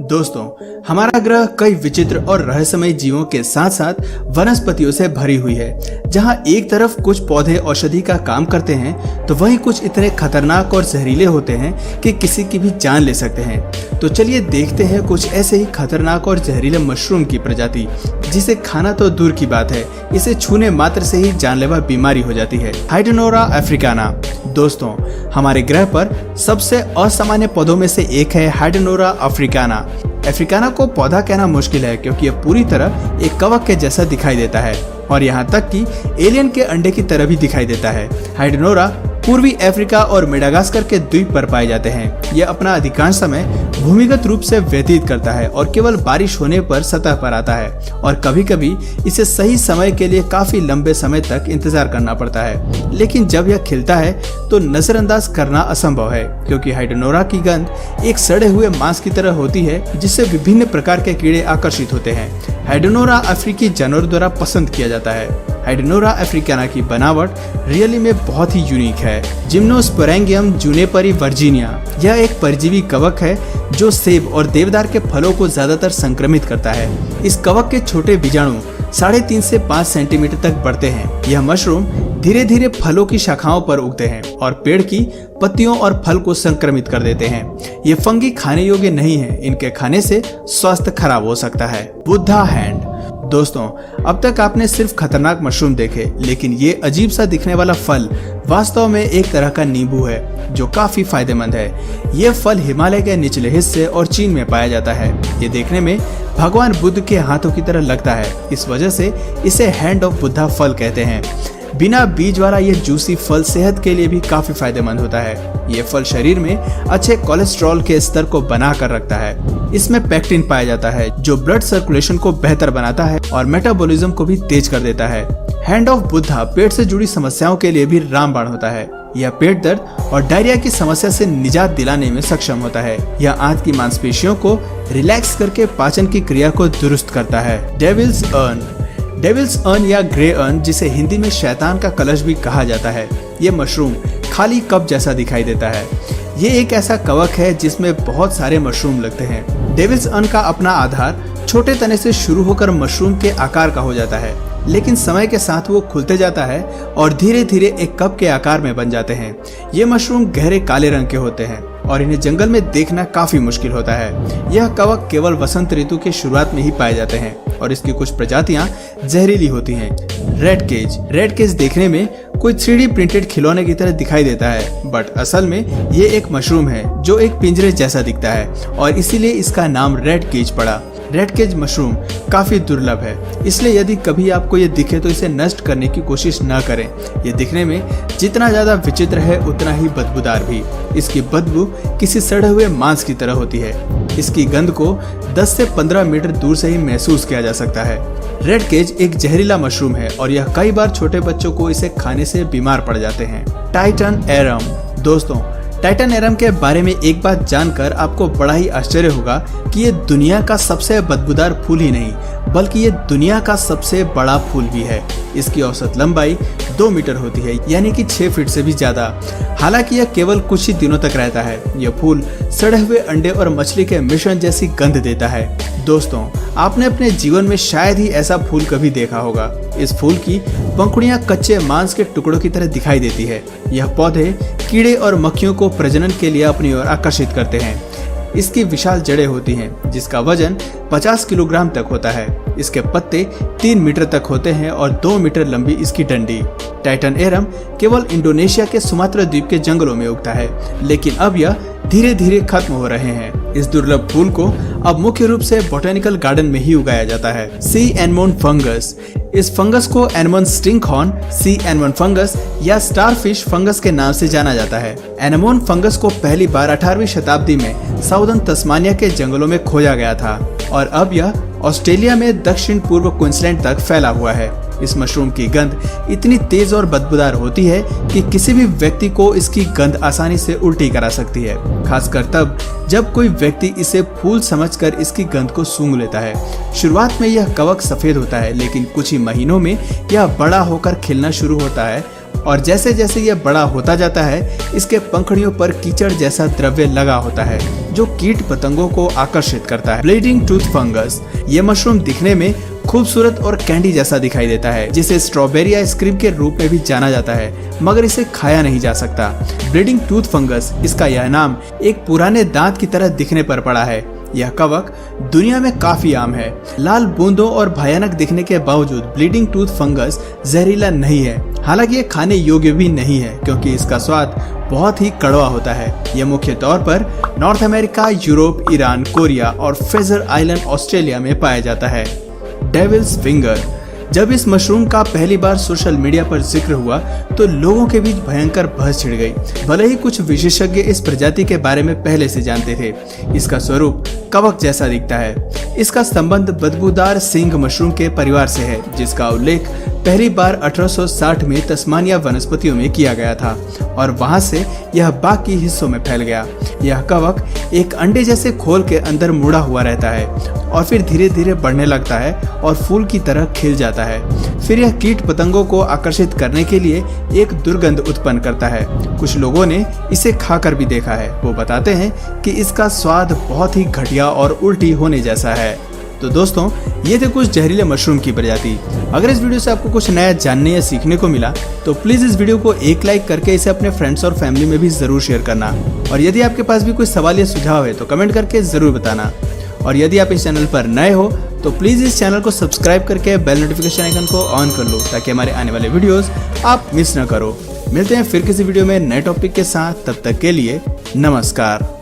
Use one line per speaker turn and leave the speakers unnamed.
दोस्तों, हमारा ग्रह कई विचित्र और रहस्यमय जीवों के साथ साथ वनस्पतियों से भरी हुई है। जहां एक तरफ कुछ पौधे औषधि का काम करते हैं तो वहीं कुछ इतने खतरनाक और जहरीले होते हैं कि किसी की भी जान ले सकते हैं। तो चलिए देखते हैं कुछ ऐसे ही खतरनाक और जहरीले मशरूम की प्रजाति जिसे खाना तो दूर की बात है, इसे छूने मात्र से ही जानलेवा बीमारी हो जाती है। हाइड्रोनोरा अफ्रीकाना। दोस्तों, हमारे ग्रह पर सबसे असामान्य पौधों में से एक है हाइड्रोनोरा अफ्रीकाना। अफ्रीकाना को पौधा कहना मुश्किल है क्योंकि यह पूरी तरह एक कवक के जैसा दिखाई देता है और यहाँ तक कि एलियन के अंडे की तरह भी दिखाई देता है। हाइड्रोनोरा पूर्वी अफ्रीका और मेडागास्कर के द्वीप पर पाए जाते हैं। यह अपना अधिकांश समय भूमिगत रूप से व्यतीत करता है और केवल बारिश होने पर सतह पर आता है और कभी कभी इसे सही समय के लिए काफी लंबे समय तक इंतजार करना पड़ता है। लेकिन जब यह खिलता है तो नजरअंदाज करना असंभव है क्योंकि हाइड्रोनोरा की गंध एक सड़े हुए मांस की तरह होती है जिससे विभिन्न प्रकार के कीड़े आकर्षित होते हैं। हाइड्रोनोरा अफ्रीकी जानवरों द्वारा पसंद किया जाता है। हाइड्रोनोरा अफ्रीकाना की बनावट रियली में बहुत ही यूनिक है। जिम्नोस्पोरेंगियम जूनिपेरी वर्जीनिया यह एक परजीवी कवक है जो सेब और देवदार के फलों को ज्यादातर संक्रमित करता है। इस कवक के छोटे बीजाणु 3.5 से 5 सेंटीमीटर तक बढ़ते हैं। यह मशरूम धीरे धीरे फलों की शाखाओं पर उगते हैं और पेड़ की पत्तियों और फल को संक्रमित कर देते हैं। ये फंगी खाने योग्य नहीं है, इनके खाने से स्वास्थ्य खराब हो सकता है। बुद्धा हैंड। दोस्तों, अब तक आपने सिर्फ खतरनाक मशरूम देखे, लेकिन ये अजीब सा दिखने वाला फल वास्तव में एक तरह का नींबू है जो काफी फायदेमंद है। ये फल हिमालय के निचले हिस्से और चीन में पाया जाता है। ये देखने में भगवान बुद्ध के हाथों की तरह लगता है, इस वजह से इसे हैंड ऑफ बुद्धा फल कहते हैं। बिना बीज वाला ये जूसी फल सेहत के लिए भी काफी फायदेमंद होता है। ये फल शरीर में अच्छे कोलेस्ट्रॉल के स्तर को बना कर रखता है। इसमें पेक्टिन पाया जाता है जो ब्लड सर्कुलेशन को बेहतर बनाता है और मेटाबॉलिज्म को भी तेज कर देता है। हैंड ऑफ बुद्धा पेट से जुड़ी समस्याओं के लिए भी रामबाण होता है। यह पेट दर्द और डायरिया की समस्या से निजात दिलाने में सक्षम होता है। यह आंत की मांसपेशियों को रिलैक्स करके पाचन की क्रिया को दुरुस्त करता है। Devil's urn. डेविल्स अर्न या ग्रे अर्न, जिसे हिंदी में शैतान का कलश भी कहा जाता है, ये मशरूम खाली कप जैसा दिखाई देता है। ये एक ऐसा कवक है जिसमें बहुत सारे मशरूम लगते हैं। डेविल्स अर्न का अपना आधार छोटे तने से शुरू होकर मशरूम के आकार का हो जाता है, लेकिन समय के साथ वो खुलते जाता है और धीरे धीरे एक कप के आकार में बन जाते हैं। ये मशरूम गहरे काले रंग के होते हैं और इन्हें जंगल में देखना काफी मुश्किल होता है। यह कवक केवल वसंत ऋतु के शुरुआत में ही पाए जाते हैं और इसकी कुछ प्रजातियां जहरीली होती हैं। Red cage. रेड केज देखने में कोई 3D प्रिंटेड खिलौने की तरह दिखाई देता है, बट असल में ये एक मशरूम है जो एक पिंजरे जैसा दिखता है और इसीलिए इसका नाम रेड केज पड़ा। रेड केज मशरूम काफी दुर्लभ है, इसलिए यदि कभी आपको ये दिखे तो इसे नष्ट करने की कोशिश न करें। ये दिखने में जितना ज्यादा विचित्र है उतना ही बदबूदार भी। इसकी बदबू किसी सड़े हुए मांस की तरह होती है। इसकी गंध को 10 से 15 मीटर दूर से ही महसूस किया जा सकता है। रेड केज एक जहरीला मशरूम है और यह कई बार छोटे बच्चों को इसे खाने से बीमार पड़ जाते हैं। टाइटन एरम। दोस्तों, टाइटन एरम के बारे में एक बात जानकर आपको बड़ा ही आश्चर्य होगा कि ये दुनिया का सबसे बदबूदार फूल ही नहीं बल्कि ये दुनिया का सबसे बड़ा फूल भी है। इसकी औसत लंबाई 2 मीटर होती है, यानी कि 6 फीट से भी ज्यादा। हालांकि यह केवल कुछ ही दिनों तक रहता है। यह फूल सड़े हुए अंडे और मछली के मिश्रण जैसी गंध देता है। दोस्तों, आपने अपने जीवन में शायद ही ऐसा फूल कभी देखा होगा। इस फूल की पंखुड़ियां कच्चे मांस के टुकड़ों की तरह दिखाई देती है। यह पौधे कीड़े और मक्खियों को प्रजनन के लिए अपनी ओर आकर्षित करते हैं। इसकी विशाल जड़ें होती हैं जिसका वजन 50 किलोग्राम तक होता है। इसके पत्ते 3 मीटर तक होते हैं और 2 मीटर लंबी इसकी डंडी। टाइटन एरम केवल इंडोनेशिया के सुमात्रा द्वीप के जंगलों में उगता है, लेकिन अब यह धीरे धीरे खत्म हो रहे हैं। इस दुर्लभ फूल को अब मुख्य रूप से बोटेनिकल गार्डन में ही उगाया जाता है। सी एनमोन फंगस। इस फंगस को एनमोन स्टिंकहॉर्न, सी एनमोन फंगस या स्टारफिश फंगस के नाम से जाना जाता है। एनमोन फंगस को पहली बार 18वीं शताब्दी में साउदर्न तस्मानिया के जंगलों में खोजा गया था और अब यह ऑस्ट्रेलिया में दक्षिण पूर्व क्वींसलैंड तक फैला हुआ है। इस मशरूम की गंध इतनी तेज और बदबूदार होती है कि किसी भी व्यक्ति को इसकी गंध आसानी से उल्टी करा सकती है, खासकर तब जब कोई व्यक्ति इसे फूल समझकर इसकी गंध को सूंघ लेता है। शुरुआत में यह कवक सफेद होता है, लेकिन कुछ ही महीनों में यह बड़ा होकर खिलना शुरू होता है और जैसे जैसे यह बड़ा होता जाता है इसके पंखुड़ियों पर कीचड़ जैसा द्रव्य लगा होता है जो कीट पतंगों को आकर्षित करता है। ब्लीडिंग टूथ फंगस, ये मशरूम दिखने में खूबसूरत और कैंडी जैसा दिखाई देता है, जिसे स्ट्रॉबेरी आइसक्रीम के रूप में भी जाना जाता है, मगर इसे खाया नहीं जा सकता। ब्लीडिंग टूथ फंगस, इसका यह नाम एक पुराने दांत की तरह दिखने पर पड़ा है। यह कवक दुनिया में काफी आम है। लाल बूंदों और भयानक दिखने के बावजूद ब्लीडिंग टूथ फंगस जहरीला नहीं है। हालांकि ये खाने योग्य भी नहीं है क्योंकि इसका स्वाद बहुत ही कड़वा होता है। यह मुख्य तौर पर north America, Europe, Iran, Korea और फेजर आइलैंड ऑस्ट्रेलिया में पाया जाता है। डेविल्स फिंगर, जब इस मशरूम का पहली बार सोशल मीडिया पर जिक्र हुआ तो लोगों के बीच भयंकर बहस छिड़ गई। भले ही कुछ विशेषज्ञ इस प्रजाति के बारे में पहले से जानते थे। इसका स्वरूप कवक जैसा दिखता है। इसका संबंध बदबूदार सींग मशरूम के परिवार से है, जिसका उल्लेख पहली बार 1860 में तस्मानिया वनस्पतियों में किया गया था और वहां से यह बाकी हिस्सों में फैल गया। यह कवक एक अंडे जैसे खोल के अंदर मुड़ा हुआ रहता है और फिर धीरे धीरे बढ़ने लगता है और फूल की तरह खिल जाता है। फिर यह कीट पतंगों को आकर्षित करने के लिए एक दुर्गंध उत्पन्न करता है। कुछ लोगों ने इसे खाकर भी देखा है। वो बताते हैं कि इसका स्वाद बहुत ही घटिया और उल्टी होने जैसा है। तो दोस्तों, ये थे कुछ जहरीले मशरूम की प्रजाति। अगर इस वीडियो से आपको कुछ नया जानने या सीखने को मिला तो प्लीज इस वीडियो को एक लाइक करके इसे अपने फ्रेंड्स और फैमिली में भी जरूर शेयर करना। और यदि आपके पास भी कोई सवाल या सुझाव है तो कमेंट करके जरूर बताना। और यदि आप इस चैनल पर नए हो तो प्लीज इस चैनल को सब्सक्राइब करके बेल नोटिफिकेशन आइकन को ऑन कर लो ताकि हमारे आने वाले वीडियोस आप मिस न करो। मिलते हैं फिर किसी वीडियो में नए टॉपिक के साथ। तब तक के लिए नमस्कार।